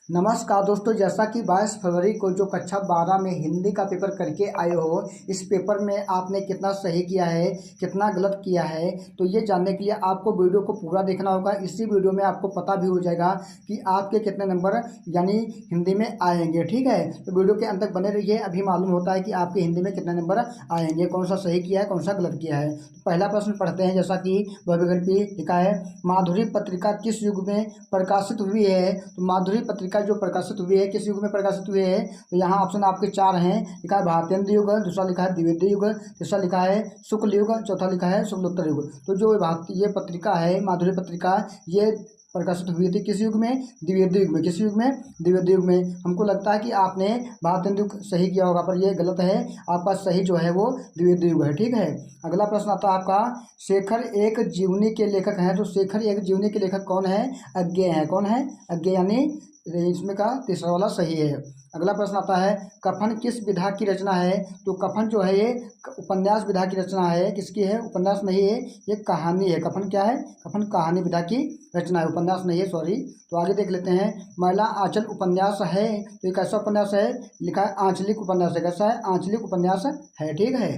नमस्कार दोस्तों, जैसा कि 22 फरवरी को जो कक्षा 12 में हिंदी का पेपर करके आए हो, इस पेपर में आपने कितना सही किया है, कितना गलत किया है, तो ये जानने के लिए आपको वीडियो को पूरा देखना होगा। इसी वीडियो में आपको पता भी हो जाएगा कि आपके कितने नंबर यानी हिंदी में आएंगे। ठीक है, तो वीडियो के अंत तक बने रहिए, अभी मालूम होता है कि आपके हिंदी में कितने नंबर आएंगे, कौन सा सही किया है, कौन सा गलत किया है। पहला प्रश्न पढ़ते हैं, जैसा कि विकल्पी लिखा है, माधुरी पत्रिका किस युग में प्रकाशित हुई है। तो माधुरी पत्रिका जो प्रकाशित हुई है किस युग में प्रकाशित हुई है, तो यहाँ ऑप्शन आपके चार हैं। लिखा है भारतेंद्र युग, दूसरा लिखा है द्विवेदी युग, तीसरा लिखा है शुक्ल युग, चौथा लिखा है शुक्लोत्तर युग। तो जो ये पत्रिका है माधुरी पत्रिका, ये प्रकाशित हुई थी किस युग में, द्विवेदी युग में। किस युग में, द्विवेदी युग में। हमको लगता है कि आपने भारतेंद्र युग सही किया होगा, पर यह गलत है। आपका सही जो है वो द्विवेदी युग है। ठीक है, अगला प्रश्न आता है आपका, शेखर एक जीवनी के लेखक हैं। तो शेखर एक जीवनी के लेखक कौन है, अज्ञेय है। कौन है, अज्ञेय, यानी इसमें का तीसरा वाला सही है। अगला प्रश्न आता है, कफन किस विधा की रचना है। तो कफन जो है ये उपन्यास विधा की रचना है। किसकी है, उपन्यास नहीं है, ये कहानी है। कफन क्या है, कफन कहानी विधा की रचना है, उपन्यास नहीं है, सॉरी। तो आगे देख लेते हैं, महिला आंचल उपन्यास है। तो ये कैसा उपन्यास है, लिखा है आंचलिक उपन्यास है। कैसा है, आंचलिक उपन्यास है। ठीक है,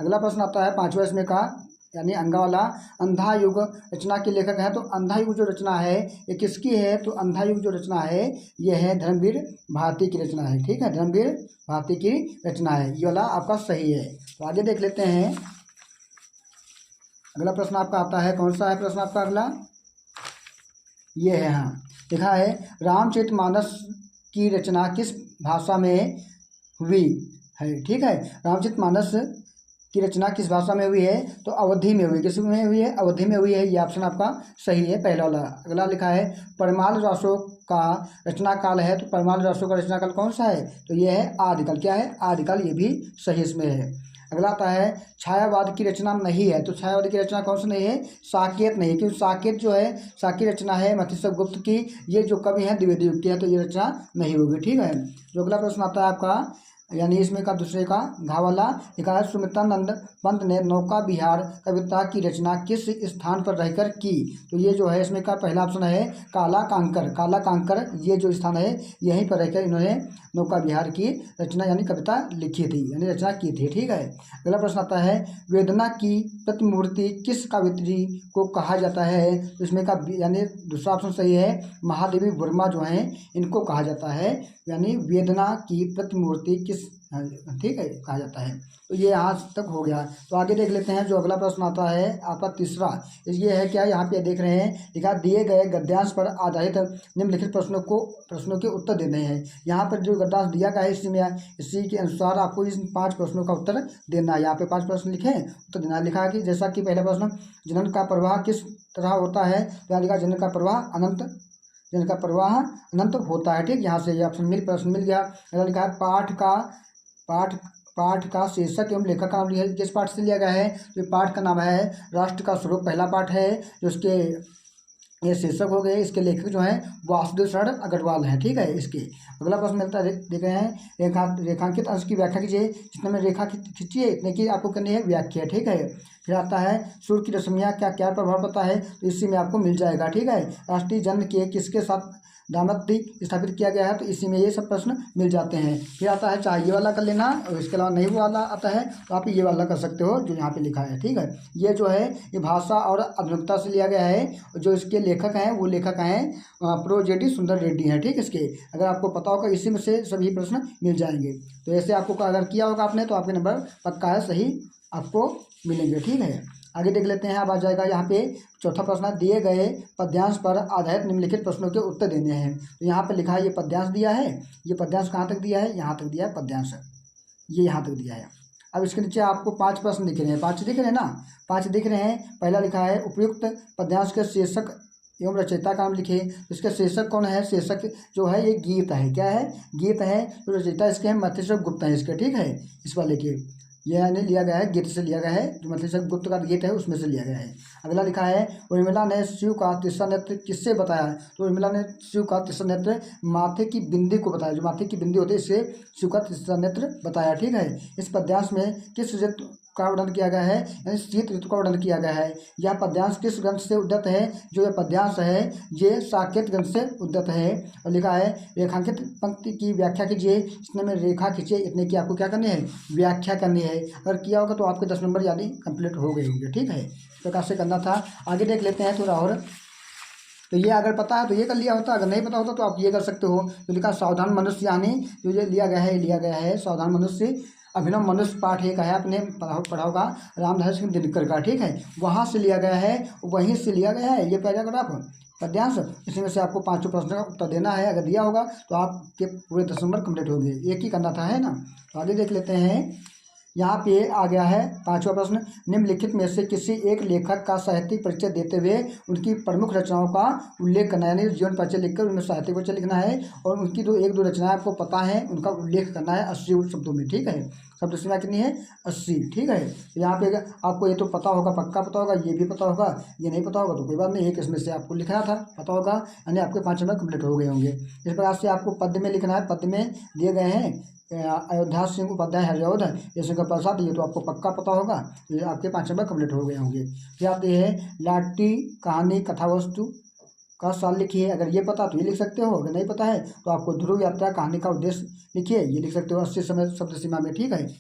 अगला प्रश्न आता है पांचवा इसमें का, यानी अंगा वाला, अंधा युग रचना के लेखक हैं। तो अंधा युग जो रचना है ये किसकी है, तो अंधा युग जो रचना है ये है धर्मवीर भारती की रचना है। ठीक है, धर्मवीर भारती की रचना है, ये वाला आपका सही है। तो आगे देख लेते हैं, अगला प्रश्न आपका आता है, कौन सा है प्रश्न आपका अगला, ये है, हाँ, लिखा है रामचरितमानस की रचना किस भाषा में हुई है। ठीक है, रामचरितमानस की रचना किस भाषा में हुई है, तो अवधि में हुई। किस में हुई है, अवधि में हुई है, ये ऑप्शन आपका सही है, पहला वाला। अगला लिखा है परमाल रासो का रचना काल है। तो परमाल रासो का रचना काल कौन सा है, तो ये है आदिकाल। क्या है, आदिकाल, ये भी सही इसमें है। अगला आता है छायावाद की रचना नहीं है। तो छायावाद की रचना कौन सी नहीं है, साकेत नहीं है, क्योंकि साकेत जो है, साकी रचना है मत्स्य गुप्त की, ये जो कवि है द्विवेदी युग की है, तो ये रचना नहीं होगी। ठीक है, जो अगला प्रश्न आता है आपका, यानी इसमें का दूसरे का घा वाला, लिखा है सुमित्रानंद पंत ने नौका विहार कविता की रचना किस स्थान पर रहकर की। तो ये जो है इसमें का पहला ऑप्शन है काला कांकर। काला कांकर, ये जो स्थान है यहीं पर रहकर इन्होंने नौका विहार की रचना यानी कविता लिखी थी, यानी रचना की थी। ठीक है, अगला प्रश्न आता है, वेदना की प्रतिमूर्ति किस काव्यत्री को कहा जाता है। तो इसमें का यानी दूसरा ऑप्शन सही है, महादेवी वर्मा जो हैं इनको कहा जाता है, यानी वेदना की प्रतिमूर्ति किस, ठीक है, कहा जाता है। तो ये यहाँ तक हो गया। तो आगे देख लेते हैं, जो अगला प्रश्न आता है आपका तीसरा, ये है क्या, यहाँ पे देख रहे हैं, लिखा दिए गए गद्यांश पर आधारित निम्नलिखित प्रश्नों के उत्तर देने हैं। यहाँ पर जो गद्यांश दिया गया है इसी के अनुसार आपको इन 5 प्रश्नों का उत्तर देना है। यहाँ पे 5 प्रश्न लिखे हैं, उत्तर देना है। लिखा है कि जैसा कि पहला प्रश्न, जनन का प्रवाह किस तरह होता है। तो यहाँ लिखा जनन का प्रवाह अनंत, जिनका प्रवाह अनंत होता है। ठीक, यहाँ से ये ऑप्शन प्रश्न मिल गया। अगला लिखा है पाठ का शीर्षक एवं लेखक का नाम लिखा है, किस पाठ से लिया गया है। तो पाठ का नाम है राष्ट्र का स्वरूप, पहला पाठ है, जो उसके ये शीर्षक हो गए। इसके लेखक जो हैं वासुदेव शरण अग्रवाल हैं। ठीक है, इसके अगला प्रश्न मिलता है, देख रहे हैं, रेखांकित अंश की व्याख्या कीजिए। जितने में रेखा खींची है इतने की आपको करनी है व्याख्या। ठीक है, फिर आता है सूर्य की रश्मियाँ क्या क्या प्रभाव पड़ता है। तो इसी में आपको मिल जाएगा। ठीक है, राष्ट्रीय जन्म के किसके साथ दामत्ती स्थापित किया गया है। तो इसी में ये सब प्रश्न मिल जाते हैं। फिर आता है चाहे ये वाला कर लेना, और इसके अलावा नहीं वो वाला आता है तो आप ये वाला कर सकते हो जो यहाँ पे लिखा है। ठीक है, ये जो है ये भाषा और आधुनिकता से लिया गया है। जो इसके लेखक हैं वो लेखक हैं प्रोजेडी सुंदर रेड्डी हैं। ठीक, इसके अगर आपको पता होगा इसी में से सभी प्रश्न मिल जाएंगे। तो ऐसे आपको अगर किया होगा आपने तो आपके नंबर पक्का है, सही आपको मिलेंगे। ठीक है, आगे देख लेते हैं। अब आ जाएगा यहाँ पे चौथा प्रश्न, दिए गए पद्यांश पर आधारित निम्नलिखित प्रश्नों के उत्तर देने हैं। तो यहाँ पे लिखा है ये पद्यांश दिया है, ये पद्यांश कहाँ तक दिया है, यहाँ तक दिया है पद्यांश, ये यहाँ तक दिया है। अब इसके नीचे आपको 5 प्रश्न दिख रहे हैं, 5 दिख रहे हैं ना, 5 दिख रहे हैं। पहला लिखा है उपयुक्त पद्यांश के शीर्षक एवं रचयिता का नाम लिखे। इसका शीर्षक कौन है, शीर्षक जो है ये गीत है। क्या है, गीत है। तो रचयिता इसके हैं मत्स्य गुप्त है इसके। ठीक है, इस वाले के यह यानी लिया गया है, गीत से लिया गया है, जो मत्स्य गुप्त का गीत है उसमें से लिया गया है। अगला लिखा है उर्मिला ने शिव का तीसरा नेत्र किससे बताया। तो उर्मिला ने शिव का तीसरा नेत्र माथे की बिंदी को बताया, जो माथे की बिंदी होती है इससे शिव का तीसरा नेत्र बताया। ठीक है, इस पद्यांश में किस ऋतु का वर्णन किया गया है, यानी शीत ऋतु का वर्णन किया गया है। यह पद्यांश किस ग्रंथ से उद्धत है? जो यह पद्यांश है ये साकेत ग्रंथ से उद्धत है। और लिखा है रेखांकित पंक्ति की व्याख्या कीजिए, इसमें में रेखा खींचिए, इतने की आपको क्या करनी है? व्याख्या करनी है। अगर किया होगा तो आपके 10 नंबर यानी कंप्लीट हो गए होंगे। ठीक है, इस प्रकार से करना था। आगे देख लेते हैं थोड़ा और। तो ये अगर पता है तो ये कर लिया होता, अगर नहीं पता होता तो आप ये कर सकते हो। तो लिखा सावधान मनुष्य, यानी जो ये लिया गया है सावधान मनुष्य, अभिनव मनुष्य पाठ एक है, आपने पढ़ा होगा रामधारी सिंह दिनकर का। ठीक है, वहाँ से लिया गया है, वहीं से लिया गया है ये पैराग्राफ पद्यांश। इसमें से आपको 5 प्रश्न का उत्तर देना है। अगर दिया होगा तो आपके पूरे 10 नंबर कम्प्लीट हो गए। एक ही करना था, है ना। तो आगे देख लेते हैं। यहाँ पे आ गया है 5वां प्रश्न। निम्नलिखित में से किसी एक लेखक का साहित्यिक परिचय देते हुए उनकी प्रमुख रचनाओं का उल्लेख करना है, यानी जीवन परिचय लिखकर उनमें साहित्यिक परिचय लिखना है और उनकी एक दो रचनाएं आपको पता है, उनका उल्लेख करना है 80 शब्दों में। ठीक है, शब्द सीमा कितनी है? 80। ठीक है, तो यहाँ पे आपको ये तो पता होगा, पक्का पता होगा, ये भी पता होगा, ये नहीं पता होगा तो कोई बात नहीं, एक इसमें से आपको लिखना था, पता होगा, यानी आपके 5 नंबर कम्प्लीट हो गए होंगे। इस प्रकार से आपको पद्य में लिखना है। पद्य में दिए गए हैं अयोध्या सिंह उपाध्याय हरिऔध, ये शंकर प्रसाद, ये तो आपको पक्का पता होगा, ये आपके 5 नंबर कम्प्लीट हो गए होंगे। फिर आते हैं लाटी कहानी कथा वस्तु का साल लिखिए। अगर ये पता तो ये लिख सकते हो, अगर नहीं पता है तो आपको ध्रुव यात्रा कहानी का उद्देश्य लिखिए, ये लिख सकते हो 80 समय शब्द सीमा में। ठीक है।